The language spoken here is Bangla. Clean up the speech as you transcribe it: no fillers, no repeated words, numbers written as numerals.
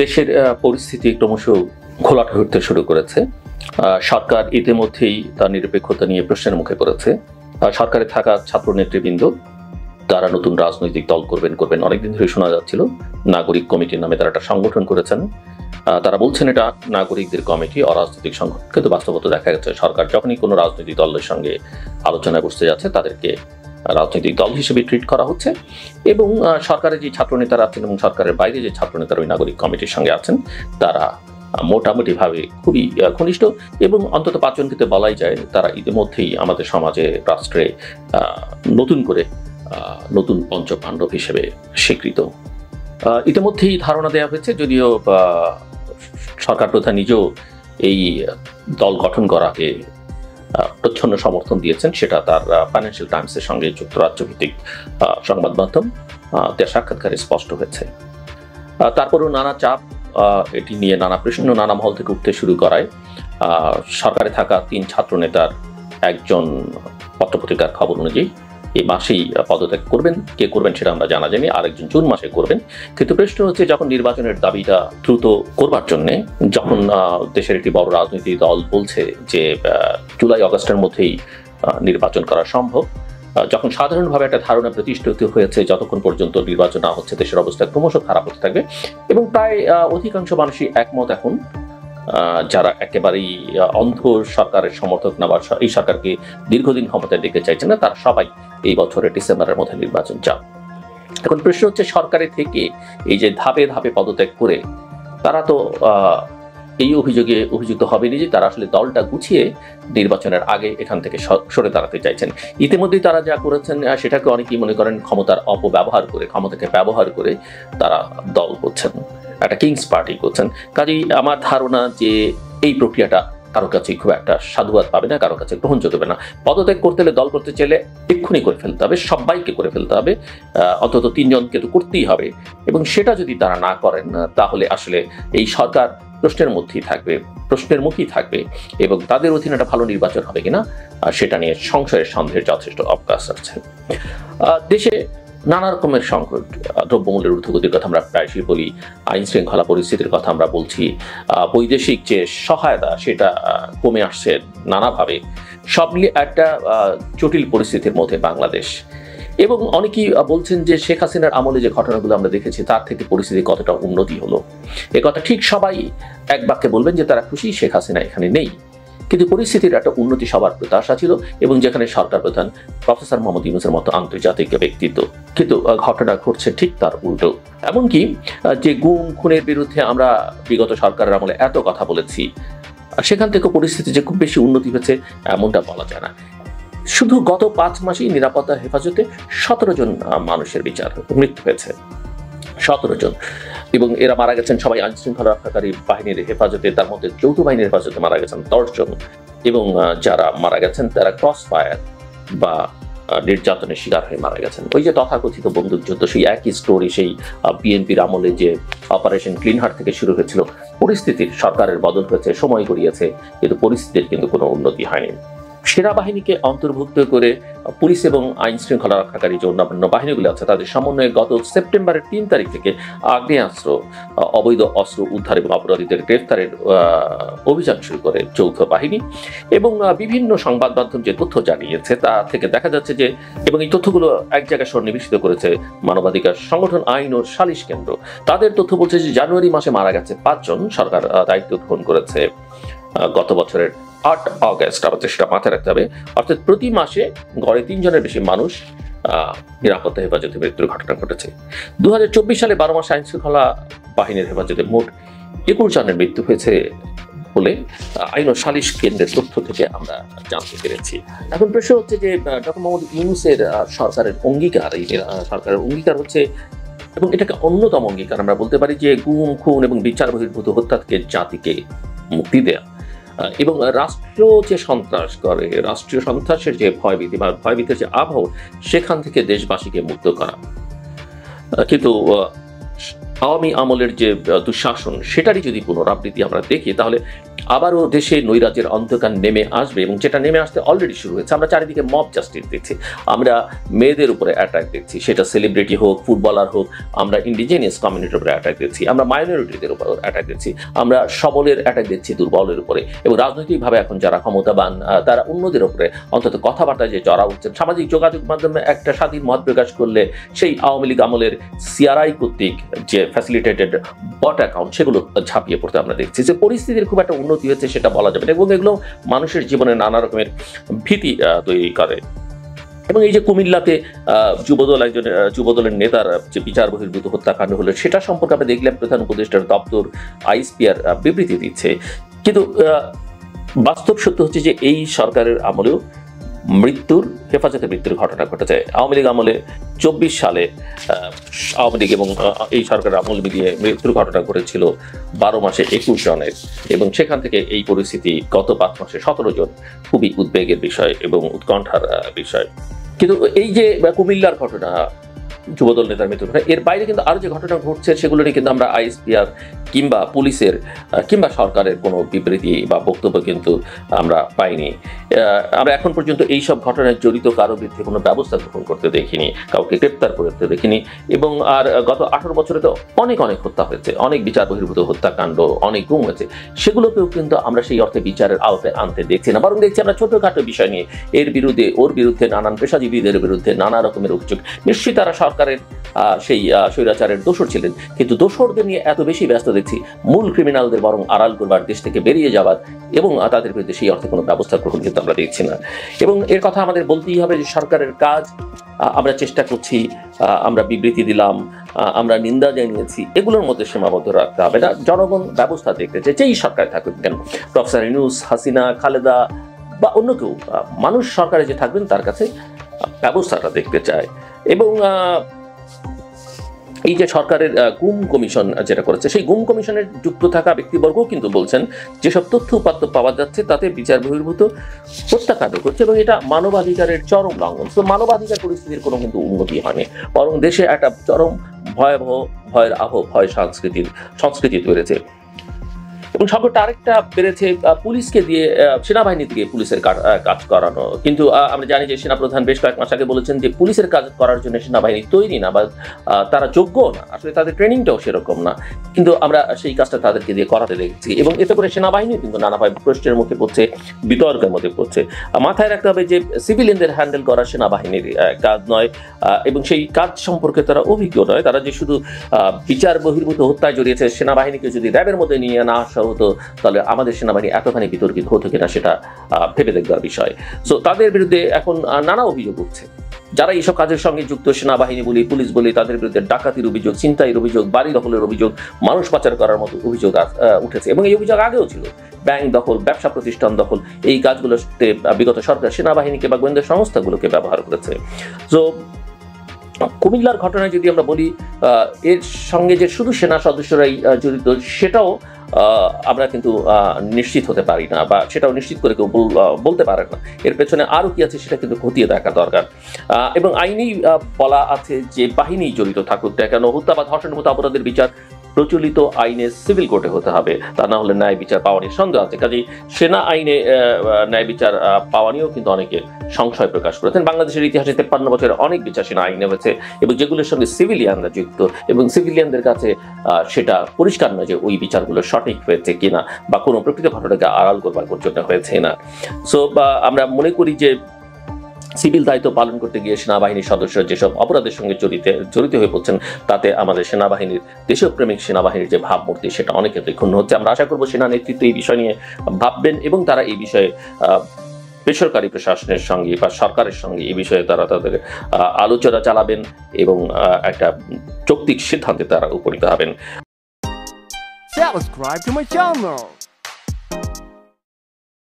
দেশের পরিস্থিতি ক্রমশ ঘোলাটে হতে শুরু করেছে। সরকার ইতিমধ্যেই তার নিরপেক্ষতা নিয়ে প্রশ্নের মুখে পড়েছে। সরকারে থাকা ছাত্র নেতৃবৃন্দ তারা নতুন রাজনৈতিক দল করবেন অনেকদিন ধরে শোনা যাচ্ছিল। নাগরিক কমিটির নামে তারা একটা সংগঠন করেছেন। তারা বলছেন এটা নাগরিকদের কমিটি, অরাজনৈতিক সংগঠন, কিন্তু বাস্তবতা দেখা গেছে সরকার যখনই কোনো রাজনৈতিক দলের সঙ্গে আলোচনায় বসতে যাচ্ছে তাদেরকে রাজনৈতিক দল হিসেবে ট্রিট করা হচ্ছে। এবং সরকারের যে ছাত্রনেতারা আছেন এবং সরকারের বাইরে যে ছাত্রনেতারা ওই নাগরিক কমিটির সঙ্গে আছেন তারা মোটামুটিভাবে খুবই ঘনিষ্ঠ এবং অন্তত 5 জনকে বলাই যায় তারা ইতিমধ্যেই আমাদের সমাজে, রাষ্ট্রে নতুন করে নতুন পঞ্চপাণ্ডব হিসেবে স্বীকৃত। ইতিমধ্যেই ধারণা দেওয়া হয়েছে, যদিও সরকার প্রধান নিজেও এই দল গঠন করাকে প্রচ্ছন্ন সমর্থন দিয়েছেন। সেটা তার ফাইন্যান্সিয়াল টাইমসের সঙ্গে যুক্তরাজ্য ভিত্তিক সংবাদ মাধ্যম তার সাক্ষাৎকারে স্পষ্ট হয়েছে। তারপরেও নানা চাপ, এটি নিয়ে নানা প্রশ্ন নানা মহল থেকে উঠতে শুরু করায় সরকারে থাকা 3 ছাত্র নেতার একজন পত্রপত্রিকার খবর অনুযায়ী এই মাসেই পদত্যাগ করবেন। কে করবেন সেটা আমরা জানা যায়নি, আরেকজন জুন মাসে করবেন। কিন্তু প্রশ্ন হচ্ছে, যখন নির্বাচনের দাবিটা দ্রুত করবার জন্যে, যখন দেশের একটি বড় রাজনৈতিক দল বলছে যে জুলাই আগস্টের মধ্যেই নির্বাচন করা সম্ভব, যখন সাধারণভাবে একটা ধারণা প্রতিষ্ঠিত হয়েছে যতক্ষণ পর্যন্ত নির্বাচন না হচ্ছে দেশের অবস্থা ক্রমশ খারাপ হতে থাকবে, এবং প্রায় অধিকাংশ মানুষই একমত এখন, যারা একেবারেই অন্ধ সরকারের সমর্থক না বা এই সরকারকে দীর্ঘদিন ক্ষমতায় দেখতে চাইছেন না, তারা সবাই এই বছরের ডিসেম্বরের মধ্যে নির্বাচন চান। এখন প্রশ্ন হচ্ছে, সরকারের থেকে এই যে ধাপে ধাপে পদত্যাগ করে তারা তো এই অভিযোগে অভিযুক্ত হবেনি যে তারা আসলে দলটা গুছিয়ে নির্বাচনের আগে এখান থেকে সরে দাঁড়াতে চাইছেন। ইতিমধ্যেই তারা যা করেছেন সেটাকে অনেকেই মনে করেন ক্ষমতার অপব্যবহার করে, ক্ষমতাকে ব্যবহার করে তারা দল করছেন, একটা কিংস পার্টি করছেন। কাজেই আমার ধারণা যে এই প্রক্রিয়াটা কারো কাছে খুব একটা সাধুবাদ পাবে না, কারো কাছে গ্রহণযোগ্য হবে না। পদত্যাগ করতে হলে, দল করতে চাইলে এক্ষুনি করে ফেলতে হবে, সবাইকে করে ফেলতে হবে, অন্তত 3 জনকে তো করতেই হবে। এবং সেটা যদি তারা না করেন তাহলে আসলে এই সরকার প্রশ্নের মধ্যেই থাকবে, প্রশ্নের মুখেই থাকবে, এবং তাদের অধীনে একটা ভালো নির্বাচন হবে কিনা সেটা নিয়ে সংশয়ের সন্দেহের যথেষ্ট অবকাশ আছে। দেশে নানা রকমের সংকট, দ্রব্যমূল্যের ঊর্ধ্বগতির কথা আমরা প্রায়শই বলি, আইন শৃঙ্খলা পরিস্থিতির কথা আমরা বলছি, বৈদেশিক যে সহায়তা সেটা কমে আসছে নানাভাবে, সব মিলিয়ে একটা জটিল পরিস্থিতির মধ্যে বাংলাদেশ। এবং অনেকেই বলছেন যে শেখ হাসিনার আমলে যে ঘটনাগুলো আমরা দেখেছি তার থেকে পরিস্থিতি কতটা উন্নতি হলো, এ কথা ঠিক সবাই এক বাক্যে বলবেন যে তারা খুশি শেখ হাসিনা এখানে নেই। কিন্তু পরিস্থিতির একটা উন্নতি সবার প্রত্যাশা ছিল, এবং যেখানে সরকার প্রধান প্রফেসর মোহাম্মদ ইউনূসের মতো আন্তর্জাতিক ব্যক্তিত্ব, কিন্তু ঘটনা ঘটছে ঠিক তার উল্টো। এমনকি যে গুম খুনের বিরুদ্ধে আমরা বিগত সরকারের আমলে এত কথা বলেছি, সেখান থেকে পরিস্থিতি যে খুব বেশি উন্নতি হয়েছে এমনটা বলা যায় না। শুধু গত 5 মাসেই নিরাপত্তা হেফাজতে 17 জন মানুষের মৃত্যু হয়েছে, 17 জন, এবং এরা মারা গেছেন সবাই আইন শৃঙ্খলা রক্ষাকারী বাহিনীর হেফাজতে। তার মধ্যে যৌথ বাহিনীর হেফাজতে মারা গেছেন 10 জন, এবং যারা মারা গেছেন তারা ক্রস ফায়ার বা নির্যাতনের শিকার হয়ে মারা গেছেন। ওই যে তথাকথিত বন্দুকযুদ্ধ, সেই একই স্টোরি, সেই বিএনপির আমলে যে অপারেশন ক্লিন হার্ট থেকে শুরু হয়েছিল। পরিস্থিতির সরকারের বদল হয়েছে, সময় গড়িয়েছে, কিন্তু পরিস্থিতির কিন্তু কোনো উন্নতি হয়নি। সেনাবাহিনীকে অন্তর্ভুক্ত করে পুলিশ এবং আইন শৃঙ্খলা রক্ষাকারী যে অন্যান্য বাহিনীগুলো আছে তাদের সমন্বয়ে গত সেপ্টেম্বরের 3 তারিখ থেকে আগ্নেয়াস্ত্র, অবৈধ অস্ত্র উদ্ধার এবং অপরাধীদের গ্রেফতারের অভিযান শুরু করে যৌথ বাহিনী। এবং বিভিন্ন সংবাদ মাধ্যম যে তথ্য জানিয়েছে তা থেকে দেখা যাচ্ছে যে, এবং এই তথ্যগুলো এক জায়গায় সন্নিবেশিত করেছে মানবাধিকার সংগঠন আইন ও সালিশ কেন্দ্র। তাদের তথ্য বলছে যে জানুয়ারি মাসে মারা গেছে 5 জন। সরকার দায়িত্ব গ্রহণ করেছে গত বছরের 8 অগস্ট, আমাদের সেটা মাথায় রাখতে হবে। অর্থাৎ প্রতি মাসে গড়ে 3 জনের বেশি মানুষ নিরাপত্তা হেফাজতে মৃত্যুর ঘটনা ঘটেছে। 2024 সালে 12 মাসে আইন শৃঙ্খলা বাহিনীর হেফাজতে মোট 21 জনের মৃত্যু হয়েছে বলে আইন ও সালিশ কেন্দ্রের তথ্য থেকে আমরা জানতে পেরেছি। এখন প্রশ্ন হচ্ছে যে ডক্টর মোহাম্মদ ইউনূসের সরকারের অঙ্গীকার, এই সরকারের অঙ্গীকার হচ্ছে, এবং এটাকে অন্যতম অঙ্গীকার আমরা বলতে পারি, যে গুম খুন এবং বিচার বহির্ভূত হত্যা থেকে জাতিকে মুক্তি দেয়া, এবং রাষ্ট্র যে সন্ত্রাস করে, রাষ্ট্রীয় সন্ত্রাসের যে ভয়ভীতি বা ভয়ভীতির যে আবহ, সেখান থেকে দেশবাসীকে মুক্ত করা। কিন্তু আওয়ামী আমলের যে দুঃশাসন সেটারই যদি পুনরাবৃত্তি আমরা দেখি, তাহলে আবারও দেশে নৈরাজ্যের অন্ধকার নেমে আসবে, এবং যেটা নেমে আসতে অলরেডি শুরু হয়েছে। আমরা চারিদিকে মব জাস্টিস দেখছি, আমরা মেয়েদের উপরে অ্যাটাক দেখছি, সেটা সেলিব্রিটি হোক, ফুটবলার হোক, আমরা ইন্ডিজিনিয়াস কমিউনিটির উপরে অ্যাটাক দিচ্ছি, আমরা মাইনরিটিদের উপর অ্যাটাক দিচ্ছি, আমরা সবলের অ্যাটাক দিচ্ছি দুর্বলের উপরে। এবং রাজনৈতিকভাবে এখন যারা ক্ষমতাবান তারা অন্যদের উপরে অন্তত কথাবার্তায় যে জড়া উঠছেন, সামাজিক যোগাযোগ মাধ্যমে একটা স্বাধীন মত প্রকাশ করলে সেই আওয়ামী লীগ আমলের সিআরআই কর্তৃক যে ফ্যাসিলিটেটেড বট অ্যাকাউন্ট সেগুলো ঝাঁপিয়ে পড়তে আমরা দেখছি। যে পরিস্থিতির খুব একটা উন্নতি হয়েছে সেটা বলা যাবে না, এবং এগুলো মানুষের জীবনে নানা রকমের ভীতি তৈরি করে। এবং এই যে কুমিল্লাতে যুবদলের নেতার যে বিচার বহির্ভূত হত্যাকাণ্ড হলো, সেটা সম্পর্কে আমরা দেখলাম প্রধান উপদেষ্টার দপ্তর আইএসপিআর বিবৃতি দিচ্ছে। কিন্তু বাস্তব সত্য হচ্ছে যে এই সরকারের আমলেও হেফাজতে মৃত্যুর ঘটনা ঘটেছে। আওয়ামী লীগ আমলে 24 সালে আওয়ামী লীগ এবং এই সরকারের আমল মিলিয়ে মৃত্যুর ঘটনা ঘটেছিল 12 মাসে 21 জনের, এবং সেখান থেকে এই পরিস্থিতি গত 5 মাসে 17 জন। খুবই উদ্বেগের বিষয় এবং উৎকণ্ঠার বিষয়। কিন্তু এই যে কুমিল্লার ঘটনা, যুবদল নেতার মৃত্যুর ঘটনা, এর বাইরে কিন্তু আরো যে ঘটনা ঘটছে সেগুলো নিয়ে কিন্তু আমরা আইএসপিআর কিংবা পুলিশের কিংবা সরকারের কোনো বিবৃতি বা বক্তব্য কিন্তু আমরা পাইনি। আমরা এখন পর্যন্ত এই সব ঘটনায় জড়িত কারো বিরুদ্ধে কোনো ব্যবস্থা গ্রহণ করতে দেখিনি, কাউকে গ্রেপ্তার করতে দেখিনি। এবং আর গত 18 বছরে তো অনেক হত্যা হয়েছে, অনেক বিচার বহির্ভূত হত্যাকাণ্ড, অনেক গুম হয়েছে, সেগুলোকেও কিন্তু আমরা সেই অর্থে বিচারের আওতায় আনতে দেখছি না, বরং দেখছি আমরা ছোটখাটো বিষয় নিয়ে এর বিরুদ্ধে ওর বিরুদ্ধে নানান পেশাজীবীদের বিরুদ্ধে নানা রকমের অভিযোগ। নিশ্চয়ই তারা সরকারের সেই স্বৈরাচারের দোষর ছিলেন, কিন্তু দোষরদের নিয়ে এত বেশি ব্যস্ত দেখছি মূল ক্রিমিনালদের বরং আড়াল করবার, দেশ থেকে বেরিয়ে যাবার এবং তাদের বিরুদ্ধে সেই অর্থে কোনো ব্যবস্থা গ্রহণ কিন্তু আমরা দেখছি না। এবং এর কথা আমাদের বলতেই হবে যে সরকারের কাজ, আমরা চেষ্টা করছি, আমরা বিবৃতি দিলাম, আমরা নিন্দা জানিয়েছি, এগুলোর মধ্যে সীমাবদ্ধ রাখতে হবে না। জনগণ ব্যবস্থা দেখতে চায়, যেই সরকার থাকুক কেন, প্রফেসর ইউনূস, হাসিনা, খালেদা বা অন্য কেউ, মানুষ সরকারে যে থাকবেন তার কাছে ব্যবস্থাটা দেখতে চায়। এবং এই যে সরকারের গুম কমিশন যেটা করেছে, সেই গুম কমিশনের যুক্ত থাকা ব্যক্তিবর্গও কিন্তু বলছেন যেসব তথ্য উপাত্ত পাওয়া যাচ্ছে তাতে বিচার বহির্ভূত হত্যাকাণ্ড করছে, এবং এটা মানবাধিকারের চরম লঙ্ঘন। তো মানবাধিকার পরিস্থিতির কোনো কিন্তু উন্নতি হয়নি, বরং দেশে একটা চরম ভয়ের ভয় সংস্কৃতি তৈরিছে। এবং সংকটটা আরেকটা বেড়েছে পুলিশকে দিয়ে, সেনাবাহিনী দিয়ে পুলিশের কাজ করানো। কিন্তু আমরা জানি যে সেনাপ্রধান বেশ কয়েক মাস আগে বলেছেন যে পুলিশের কাজ করার জন্য সেনাবাহিনী তৈরি না, বা তারা যোগ্য না, আসলে তাদের ট্রেনিংটাও সেরকম না, কিন্তু আমরা সেই কাজটা তাদেরকে দিয়ে করাতে দেখছি। এবং এতে করে সেনাবাহিনীও কিন্তু নানাভাবে প্রশ্নের মুখে পড়ছে, বিতর্কের মধ্যে পড়ছে। মাথায় রাখতে হবে যে সিভিলিয়ানদের হ্যান্ডেল করা সেনাবাহিনীর কাজ নয়, এবং সেই কাজ সম্পর্কে তারা অভিজ্ঞ নয়। তারা যে শুধু বিচার বহির্ভূত হত্যায় জড়িয়েছে, সেনাবাহিনীকে যদি র্যাবের মধ্যে নিয়ে না আসা হতো তাহলে আমাদের সেনাবাহিনী এতখানি বিতর্কিত হতো কিনা সেটা ভেবে দেখবার বিষয়। সো তাদের বিরুদ্ধে এখন নানা অভিযোগ উঠছে। যারা এইসব কাজের সঙ্গে যুক্ত, সেনাবাহিনী বলি, পুলিশ বলি, তাদের বিরুদ্ধে ডাকাতির অভিযোগ, ছিনতাইয়ের অভিযোগ, বাড়ি দখলের অভিযোগ, মানুষ পাচার করার মতো অভিযোগ উঠেছে। এবং এই অভিযোগ আগেও ছিল, ব্যাংক দখল, ব্যবসা প্রতিষ্ঠান দখল, এই কাজগুলোতে বিগত সরকার সেনাবাহিনীকে বা গোয়েন্দা সংস্থাগুলোকে ব্যবহার করেছে। সো কুমিল্লার ঘটনায় যদি আমরা বলি, এর সঙ্গে যে শুধু সেনা সদস্যরাই জড়িত সেটাও আমরা কিন্তু নিশ্চিত হতে পারি না, বা সেটাও নিশ্চিত করে কেউ বলতে পারে না। এর পেছনে আরও কি আছে সেটা কিন্তু খতিয়ে দেখা দরকার। এবং আইনি বলা আছে যে বাহিনী জড়িত থাকুক না কেন, হত্যা বা ধর্ষণের মতো অপরাধের বিচার প্রচলিত আইনে সিভিল কোর্টে হতে হবে, তা না হলে ন্যায় বিচার পাওয়া নিয়ে সন্দেহ আছে। কাজেই সেনা আইনে ন্যায় বিচার পাওয়া নিয়েও কিন্তু অনেকে সংশয় প্রকাশ করেছেন। বাংলাদেশের ইতিহাসে 53 বছরে অনেক বিচার সেনা আইনে হয়েছে, এবং যেগুলোর সঙ্গে সিভিলিয়ানরা যুক্ত, এবং সিভিলিয়ানদের কাছে সেটা পরিষ্কার নয় যে ওই বিচারগুলো সঠিক হয়েছে কিনা, বা কোনো প্রকৃত ঘটনাকে আড়াল করবার জন্য হয়েছে না। সো আমরা মনে করি যে সিভিল দায়িত্ব পালন করতে গিয়ে সেনাবাহিনীর সদস্য যেসব অপরাধের সঙ্গে জড়িত হয়ে পড়ছেন, তাতে আমাদের সেনাবাহিনীর, দেশপ্রেমিক সেনাবাহিনীর যে ভাবমূর্তি সেটা অনেক ক্ষেত্রে ক্ষুণ্ণ হচ্ছে। আমরা আশা করব সেনা নেতৃত্ব এই বিষয় নিয়ে ভাববেন, এবং তারা এই বিষয়ে বেসরকারি প্রশাসনের সঙ্গে বা সরকারের সঙ্গে এই বিষয়ে তারা তাদের আলোচনা চালাবেন, এবং একটা যৌক্তিক সিদ্ধান্তে তারা উপনীত হবেন। Subscribe to my channel.